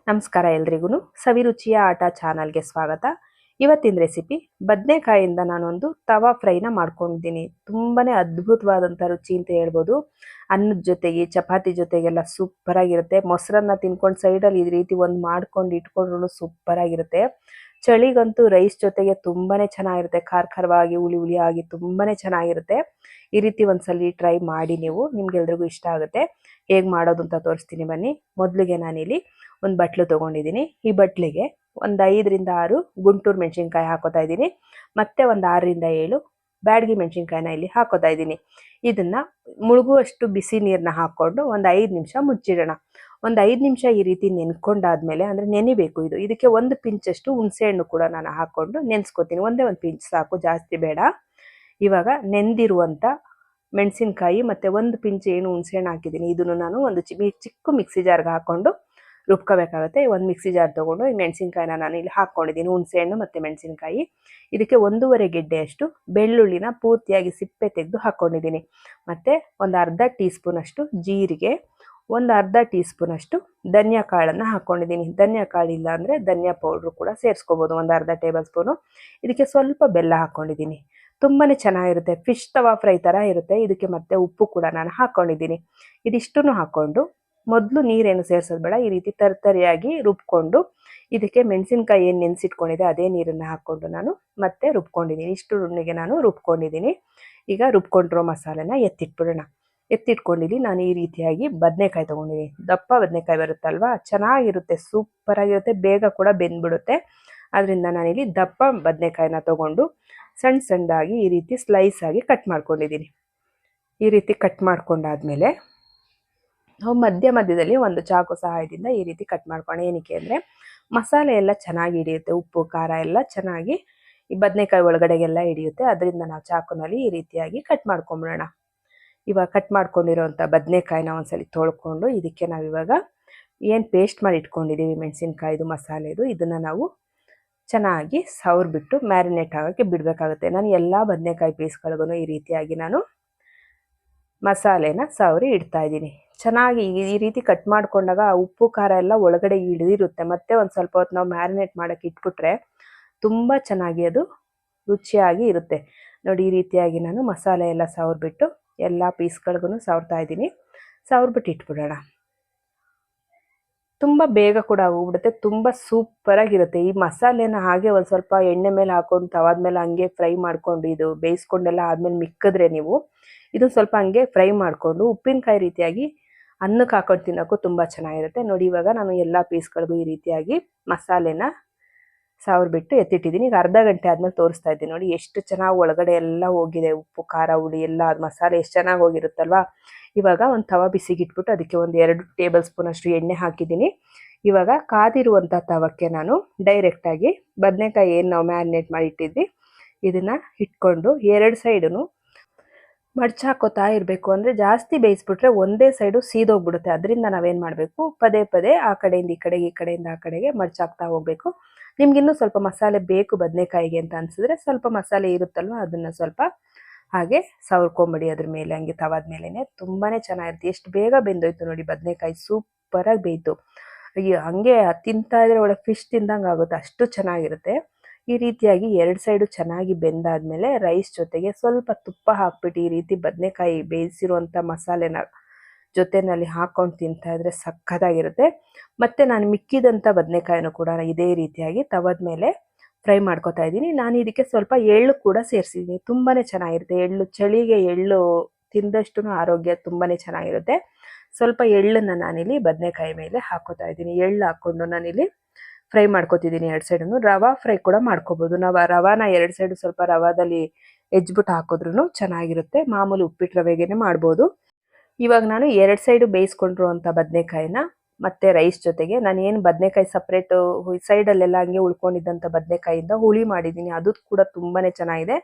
ನಮಸ್ಕಾರ ಎಲ್ರಿಗೂ ಸವಿರುಚಿಯ ಆಟ ಚಾನಲ್ಗೆ ಸ್ವಾಗತ. ಇವತ್ತಿನ ರೆಸಿಪಿ ಬದನೆಕಾಯಿಂದ ನಾನೊಂದು ತವಾ ಫ್ರೈನ ಮಾಡ್ಕೊಂಡಿದ್ದೀನಿ. ತುಂಬಾನೇ ಅದ್ಭುತವಾದಂಥ ರುಚಿ ಅಂತ ಹೇಳ್ಬೋದು. ಅನ್ನದ ಜೊತೆಗೆ ಚಪಾತಿ ಜೊತೆಗೆಲ್ಲ ಸೂಪರ್ ಆಗಿರುತ್ತೆ. ಮೊಸರನ್ನ ತಿನ್ಕೊಂಡು ಸೈಡಲ್ಲಿ ಈ ರೀತಿ ಒಂದು ಮಾಡ್ಕೊಂಡು ಇಟ್ಕೊಂಡ್ರು ಸೂಪರ್ ಆಗಿರುತ್ತೆ. ಚಳಿಗಂತೂ ರೈಸ್ ಜೊತೆಗೆ ತುಂಬಾನೇ ಚೆನ್ನಾಗಿರುತ್ತೆ. ಖಾರವಾಗಿ ಹುಳಿ ಹುಳಿಯಾಗಿ ತುಂಬಾನೇ ಚೆನ್ನಾಗಿರುತ್ತೆ. ಈ ರೀತಿ ಒಂದ್ಸಲಿ ಟ್ರೈ ಮಾಡಿ, ನಿಮ್ಗೆಲ್ರಿಗೂ ಇಷ್ಟ ಆಗುತ್ತೆ. ಹೇಗೆ ಮಾಡೋದು ಅಂತ ತೋರಿಸ್ತೀನಿ ಬನ್ನಿ. ಮೊದಲಿಗೆ ನಾನಿಲ್ಲಿ ಒಂದು ಬಟ್ಲು ತೊಗೊಂಡಿದ್ದೀನಿ. ಈ ಬಟ್ಲಿಗೆ ಒಂದು 5ರಿಂದ 6 ಗುಂಟೂರು ಮೆಣಸಿನ್ಕಾಯಿ ಹಾಕೋತಾ ಇದ್ದೀನಿ. ಮತ್ತೆ ಒಂದು 6ರಿಂದ 7 ಬ್ಯಾಡಗಿ ಮೆಣಸಿನ್ಕಾಯಿನ ಇಲ್ಲಿ ಹಾಕೋತಾ ಇದ್ದೀನಿ. ಇದನ್ನ ಮುಳುಗುವಷ್ಟು ಬಿಸಿ ನೀರನ್ನ ಹಾಕ್ಕೊಂಡು ಒಂದು 5 ನಿಮಿಷ ಮುಚ್ಚಿಡೋಣ. ಒಂದು 5 ನಿಮಿಷ ಈ ರೀತಿ ನೆನ್ಕೊಂಡಾದ್ಮೇಲೆ, ಅಂದರೆ ನೆನಿಬೇಕು ಇದು. ಇದಕ್ಕೆ ಒಂದು ಪಿಂಚಷ್ಟು ಹುಣಸೆ ಹಣ್ಣು ಕೂಡ ನಾನು ಹಾಕ್ಕೊಂಡು ನೆನೆಸ್ಕೊತೀನಿ. ಒಂದೇ ಒಂದು ಪಿಂಚ್ ಸಾಕು, ಜಾಸ್ತಿ ಬೇಡ. ಇವಾಗ ನೆಂದಿರುವಂಥ ಮೆಣಸಿನ್ಕಾಯಿ ಮತ್ತು ಒಂದು ಪಿಂಚ್ ಏನು ಹುಣಸೆ ಹಣ್ಣು ಹಾಕಿದ್ದೀನಿ, ಇದನ್ನು ನಾನು ಒಂದು ಚಿಕ್ಕ ಮಿಕ್ಸಿ ಜಾರ್ಗೆ ಹಾಕ್ಕೊಂಡು ರುಬ್ಕೋಬೇಕಾಗುತ್ತೆ. ಒಂದು ಮಿಕ್ಸಿ ಜಾರ್ ತೊಗೊಂಡು ಈ ಮೆಣಸಿನ್ಕಾಯಿನ ನಾನು ಇಲ್ಲಿ ಹಾಕ್ಕೊಂಡಿದ್ದೀನಿ, ಹುಣಸೆ ಹಣ್ಣು ಮತ್ತು ಮೆಣಸಿನ್ಕಾಯಿ. ಇದಕ್ಕೆ 1.5 ಗೆಡ್ಡೆಯಷ್ಟು ಬೆಳ್ಳುಳ್ಳಿನ ಪೂರ್ತಿಯಾಗಿ ಸಿಪ್ಪೆ ತೆಗೆದು ಹಾಕ್ಕೊಂಡಿದ್ದೀನಿ. ಮತ್ತು ಒಂದು ಅರ್ಧ ಟೀ ಸ್ಪೂನಷ್ಟು ಜೀರಿಗೆ, ಒಂದು ಅರ್ಧ ಟೀ ಸ್ಪೂನಷ್ಟು ಧನಿಯಾ ಕಾಳನ್ನು ಹಾಕ್ಕೊಂಡಿದ್ದೀನಿ. ಧನಿಯಾ ಕಾಳು ಇಲ್ಲ ಅಂದರೆ ಧನಿಯಾ ಪೌಡ್ರು ಕೂಡ ಸೇರಿಸ್ಕೋಬೋದು, ಒಂದು ಅರ್ಧ ಟೇಬಲ್ ಸ್ಪೂನು. ಇದಕ್ಕೆ ಸ್ವಲ್ಪ ಬೆಲ್ಲ ಹಾಕ್ಕೊಂಡಿದ್ದೀನಿ. ತುಂಬಾ ಚೆನ್ನಾಗಿರುತ್ತೆ. ಫಿಶ್ ತವಾ ಫ್ರೈ ಥರ ಇರುತ್ತೆ. ಇದಕ್ಕೆ ಮತ್ತೆ ಉಪ್ಪು ಕೂಡ ನಾನು ಹಾಕ್ಕೊಂಡಿದ್ದೀನಿ. ಇದಿಷ್ಟನ್ನು ಹಾಕ್ಕೊಂಡು ಮೊದಲು ನೀರೇನು ಸೇರಿಸೋದು ಬೇಡ, ಈ ರೀತಿ ತರ್ತರಿಯಾಗಿ ರುಬ್ಕೊಂಡು ಇದಕ್ಕೆ ಮೆಣಸಿನ್ಕಾಯಿ ಏನು ನೆನೆಸಿಟ್ಕೊಂಡಿದೆ ಅದೇ ನೀರನ್ನು ಹಾಕ್ಕೊಂಡು ನಾನು ಮತ್ತೆ ರುಬ್ಕೊಂಡಿದ್ದೀನಿ. ಇಷ್ಟು ನುಣ್ಣಗೆ ನಾನು ರುಬ್ಕೊಂಡಿದ್ದೀನಿ. ಈಗ ರುಬ್ಕೊಂಡಿರೋ ಮಸಾಲೆನ ಎತ್ತಿಟ್ಬಿಡೋಣ. ಎತ್ತಿಟ್ಕೊಂಡಿದ್ದೀನಿ. ನಾನು ಈ ರೀತಿಯಾಗಿ ಬದನೆಕಾಯಿ ತೊಗೊಂಡಿದ್ದೀನಿ. ದಪ್ಪ ಬದನೆಕಾಯಿ ಬರುತ್ತಲ್ವಾ, ಚೆನ್ನಾಗಿರುತ್ತೆ, ಸೂಪರಾಗಿರುತ್ತೆ, ಬೇಗ ಕೂಡ ಬೆಂದ್ಬಿಡುತ್ತೆ. ಅದರಿಂದ ನಾನಿಲ್ಲಿ ದಪ್ಪ ಬದನೆಕಾಯಿನ ತೊಗೊಂಡು ಸಣ್ಣದಾಗಿ ಈ ರೀತಿ ಸ್ಲೈಸ್ ಆಗಿ ಕಟ್ ಮಾಡ್ಕೊಂಡಿದ್ದೀನಿ. ಈ ರೀತಿ ಕಟ್ ಮಾಡ್ಕೊಂಡಾದ್ಮೇಲೆ ನಾವು ಮಧ್ಯದಲ್ಲಿ ಒಂದು ಚಾಕು ಸಹಾಯದಿಂದ ಈ ರೀತಿ ಕಟ್ ಮಾಡ್ಕೊಂಡು, ಏನಕ್ಕೆ ಅಂದರೆ ಮಸಾಲೆ ಎಲ್ಲ ಚೆನ್ನಾಗಿ ಹಿಡಿಯುತ್ತೆ, ಉಪ್ಪು ಖಾರ ಎಲ್ಲ ಚೆನ್ನಾಗಿ ಈ ಬದನೆಕಾಯಿ ಒಳಗಡೆಗೆಲ್ಲ ಹಿಡಿಯುತ್ತೆ. ಅದರಿಂದ ನಾವು ಚಾಕುನಲ್ಲಿ ಈ ರೀತಿಯಾಗಿ ಕಟ್ ಮಾಡ್ಕೊಂಬಿಡೋಣ. ಇವಾಗ ಕಟ್ ಮಾಡ್ಕೊಂಡಿರೋಂಥ ಬದನೆಕಾಯಿನ ಒಂದ್ಸಲಿ ತೊಳ್ಕೊಂಡು ಇದಕ್ಕೆ ನಾವಿವಾಗ ಏನು ಪೇಸ್ಟ್ ಮಾಡಿ ಇಟ್ಕೊಂಡಿದ್ದೀವಿ ಮೆಣಸಿನ್ಕಾಯಿದು ಮಸಾಲೆದು, ಇದನ್ನು ನಾವು ಚೆನ್ನಾಗಿ ಸವರ್ಬಿಟ್ಟು ಮ್ಯಾರಿನೇಟ್ ಆಗೋಕ್ಕೆ ಬಿಡಬೇಕಾಗುತ್ತೆ. ನಾನು ಎಲ್ಲ ಬದನೆಕಾಯಿ ಪೀಸ್ಗಳಿಗೂ ಈ ರೀತಿಯಾಗಿ ನಾನು ಮಸಾಲೆನ ಸವರಿ ಇಡ್ತಾ ಇದ್ದೀನಿ. ಚೆನ್ನಾಗಿ ಈ ರೀತಿ ಕಟ್ ಮಾಡ್ಕೊಂಡಾಗ ಉಪ್ಪು ಖಾರ ಎಲ್ಲ ಒಳಗಡೆ ಹಿಡಿದಿರುತ್ತೆ. ಮತ್ತೆ ಒಂದು ಸ್ವಲ್ಪ ಹೊತ್ತು ನಾವು ಮ್ಯಾರಿನೇಟ್ ಮಾಡೋಕ್ಕೆ ಇಟ್ಬಿಟ್ರೆ ತುಂಬ ಚೆನ್ನಾಗಿ ಅದು ರುಚಿಯಾಗಿ ಇರುತ್ತೆ. ನೋಡಿ, ಈ ರೀತಿಯಾಗಿ ನಾನು ಮಸಾಲೆ ಎಲ್ಲ ಸವರ್ಬಿಟ್ಟು ಎಲ್ಲ ಪೀಸ್ಗಳಿಗೂ ಸವರ್ತಾ ಇದ್ದೀನಿ. ಸವರ್ಬಿಟ್ಟು ಇಟ್ಬಿಡೋಣ. ತುಂಬ ಬೇಗ ಕೂಡ ಆಗೋಗ್ಬಿಡುತ್ತೆ, ತುಂಬ ಸೂಪರಾಗಿರುತ್ತೆ. ಈ ಮಸಾಲೆನ ಹಾಗೆ ಒಂದು ಸ್ವಲ್ಪ ಎಣ್ಣೆ ಮೇಲೆ ಹಾಕೊಂಡು ತವಾದ ಮೇಲೆ ಹಂಗೆ ಫ್ರೈ ಮಾಡ್ಕೊಂಡು ಇದು ಬೇಯಿಸ್ಕೊಂಡೆಲ್ಲ ಆದಮೇಲೆ ಮಿಕ್ಕಿದ್ರೆ ನೀವು ಇದನ್ನು ಸ್ವಲ್ಪ ಹಂಗೆ ಫ್ರೈ ಮಾಡಿಕೊಂಡು ಉಪ್ಪಿನಕಾಯಿ ರೀತಿಯಾಗಿ ಅನ್ನಕ್ಕೆ ಹಾಕೊಂಡು ತಿನ್ನೋಕ್ಕೂ ತುಂಬ ಚೆನ್ನಾಗಿರುತ್ತೆ. ನೋಡಿ, ಇವಾಗ ನಾನು ಎಲ್ಲ ಪೀಸ್ಗಳಿಗೂ ಈ ರೀತಿಯಾಗಿ ಮಸಾಲೆನ ಸವರ್ಬಿಟ್ಟು ಎತ್ತಿಟ್ಟಿದ್ದೀನಿ. ಈಗ ಅರ್ಧ ಗಂಟೆ ಆದಮೇಲೆ ತೋರಿಸ್ತಾ ಇದ್ದೀನಿ. ನೋಡಿ ಎಷ್ಟು ಚೆನ್ನಾಗಿ ಒಳಗಡೆ ಎಲ್ಲ ಹೋಗಿದೆ, ಉಪ್ಪು ಖಾರ ಹುಳಿ ಎಲ್ಲ ಅದು ಮಸಾಲೆ ಎಷ್ಟು ಚೆನ್ನಾಗಿ ಹೋಗಿರುತ್ತಲ್ವಾ. ಇವಾಗ ಒಂದು ತವಾ ಬಿಸಿಗಿಟ್ಬಿಟ್ಟು ಅದಕ್ಕೆ ಒಂದು 2 ಟೇಬಲ್ ಸ್ಪೂನ್ ಅಷ್ಟು ಎಣ್ಣೆ ಹಾಕಿದ್ದೀನಿ. ಇವಾಗ ಕಾದಿರುವಂಥ ತವಕ್ಕೆ ನಾನು ಡೈರೆಕ್ಟಾಗಿ ಬದನೆಕಾಯಿ ಏನು ನಾವು ಮ್ಯಾರಿನೇಟ್ ಮಾಡಿ ಇಟ್ಟಿದ್ವಿ ಇದನ್ನು ಇಟ್ಕೊಂಡು 2 ಸೈಡೂ ಮಡ್ಚಾಕೋತಾ ಇರಬೇಕು. ಅಂದರೆ ಜಾಸ್ತಿ ಬೇಯಿಸ್ಬಿಟ್ರೆ ಒಂದೇ ಸೈಡು ಸೀದೋಗ್ಬಿಡುತ್ತೆ. ಅದರಿಂದ ನಾವೇನು ಮಾಡಬೇಕು, ಪದೇ ಆ ಕಡೆಯಿಂದ ಈ ಕಡೆಗೆ, ಈ ಕಡೆಯಿಂದ ಆ ಕಡೆಗೆ ಮಡ್ಚಾಕ್ತಾ ಹೋಗಬೇಕು. ನಿಮ್ಗಿನ್ನೂ ಸ್ವಲ್ಪ ಮಸಾಲೆ ಬೇಕು ಬದನೆಕಾಯಿಗೆ ಅಂತ ಅನಿಸಿದ್ರೆ ಸ್ವಲ್ಪ ಮಸಾಲೆ ಇರುತ್ತಲ್ವ, ಅದನ್ನು ಸ್ವಲ್ಪ ಹಾಗೆ ಸವರ್ಕೊಂಬಿಡಿ ಅದ್ರ ಮೇಲೆ, ಹಂಗೆ ತವಾದ ಮೇಲೇ. ತುಂಬಾ ಚೆನ್ನಾಗಿರುತ್ತೆ. ಎಷ್ಟು ಬೇಗ ಬೆಂದೋಯ್ತು ನೋಡಿ, ಬದನೆಕಾಯಿ ಸೂಪರಾಗಿ ಬೇಯ್ತು. ಅಯ್ಯೋ, ಹಂಗೆ ತಿಂತಾ ಇದ್ರೆ ಒಳಗೆ ಫಿಶ್ ತಿಂದಂಗೆ ಆಗುತ್ತೆ, ಅಷ್ಟು ಚೆನ್ನಾಗಿರುತ್ತೆ. ಈ ರೀತಿಯಾಗಿ 2 ಸೈಡು ಚೆನ್ನಾಗಿ ಬೆಂದಾದ್ಮೇಲೆ ರೈಸ್ ಜೊತೆಗೆ ಸ್ವಲ್ಪ ತುಪ್ಪ ಹಾಕ್ಬಿಟ್ಟು ಈ ರೀತಿ ಬದನೆಕಾಯಿ ಬೇಯಿಸಿರುವಂಥ ಮಸಾಲೆನ ಜೊತೆಯಲ್ಲಿ ಹಾಕ್ಕೊಂಡು ತಿಂತಾ ಇದ್ರೆ ಸಕ್ಕತ್ತಾಗಿರುತ್ತೆ. ಮತ್ತು ನಾನು ಮಿಕ್ಕಿದಂಥ ಬದನೆಕಾಯಿನೂ ಕೂಡ ಇದೇ ರೀತಿಯಾಗಿ ತವದ ಮೇಲೆ ಫ್ರೈ ಮಾಡ್ಕೊತಾ ಇದ್ದೀನಿ. ನಾನು ಇದಕ್ಕೆ ಸ್ವಲ್ಪ ಎಳ್ಳು ಕೂಡ ಸೇರಿಸಿದ್ದೀನಿ. ತುಂಬಾ ಚೆನ್ನಾಗಿರುತ್ತೆ ಎಳ್ಳು. ಚಳಿಗೆ ಎಳ್ಳು ತಿಂದಷ್ಟು ಆರೋಗ್ಯ ತುಂಬಾ ಚೆನ್ನಾಗಿರುತ್ತೆ. ಸ್ವಲ್ಪ ಎಳ್ಳನ್ನು ನಾನಿಲ್ಲಿ ಬದನೆಕಾಯಿ ಮೇಲೆ ಹಾಕೋತಾ ಇದ್ದೀನಿ. ಎಳ್ಳು ಹಾಕ್ಕೊಂಡು ನಾನಿಲ್ಲಿ ಫ್ರೈ ಮಾಡ್ಕೊತಿದ್ದೀನಿ 2 ಸೈಡನ್ನು. ರವಾ ಫ್ರೈ ಕೂಡ ಮಾಡ್ಕೋಬೋದು. ನಾವು ರವಾನ 2 ಸೈಡು ಸ್ವಲ್ಪ ರವಾದಲ್ಲಿ ಹೆಜ್ಬಿಟ್ಟು ಹಾಕಿದ್ರೂ ಚೆನ್ನಾಗಿರುತ್ತೆ. ಮಾಮೂಲಿ ಉಪ್ಪಿಟ್ಟು ರವೆಗೇ ಮಾಡ್ಬೋದು. ಇವಾಗ ನಾನು 2 ಸೈಡು ಬೇಯಿಸ್ಕೊಂಡಿರುವಂಥ ಬದನೆಕಾಯಿನ ಮತ್ತು ರೈಸ್ ಜೊತೆಗೆ ನಾನು ಏನು ಬದನೆಕಾಯಿ ಸಪ್ರೇಟು ಸೈಡಲ್ಲೆಲ್ಲ ಹಂಗೆ ಉಳ್ಕೊಂಡಿದ್ದಂಥ ಬದನೆಕಾಯಿಂದ ಹುಳಿ ಮಾಡಿದ್ದೀನಿ, ಅದು ಕೂಡ ತುಂಬಾ ಚೆನ್ನಾಗಿದೆ.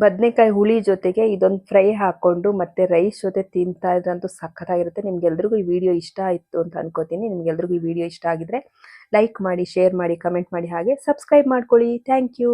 ಬದನೆಕಾಯಿ ಹುಳಿ ಜೊತೆಗೆ ಇದೊಂದು ಫ್ರೈ ಹಾಕ್ಕೊಂಡು ಮತ್ತು ರೈಸ್ ಜೊತೆ ತಿಂತಾ ಇದ್ರಂತೂ ಸಖತ್ತಾಗಿರುತ್ತೆ. ನಿಮ್ಗೆಲ್ರಿಗೂ ಈ ವಿಡಿಯೋ ಇಷ್ಟ ಆಯಿತು ಅಂತ ಅನ್ಕೋತೀನಿ. ನಿಮ್ಗೆಲ್ರಿಗೂ ಈ ವಿಡಿಯೋ ಇಷ್ಟ ಆಗಿದ್ರೆ ಲೈಕ್ ಮಾಡಿ, ಶೇರ್ ಮಾಡಿ, ಕಮೆಂಟ್ ಮಾಡಿ, ಹಾಗೆ ಸಬ್ಸ್ಕ್ರೈಬ್ ಮಾಡ್ಕೊಳ್ಳಿ. Thank you.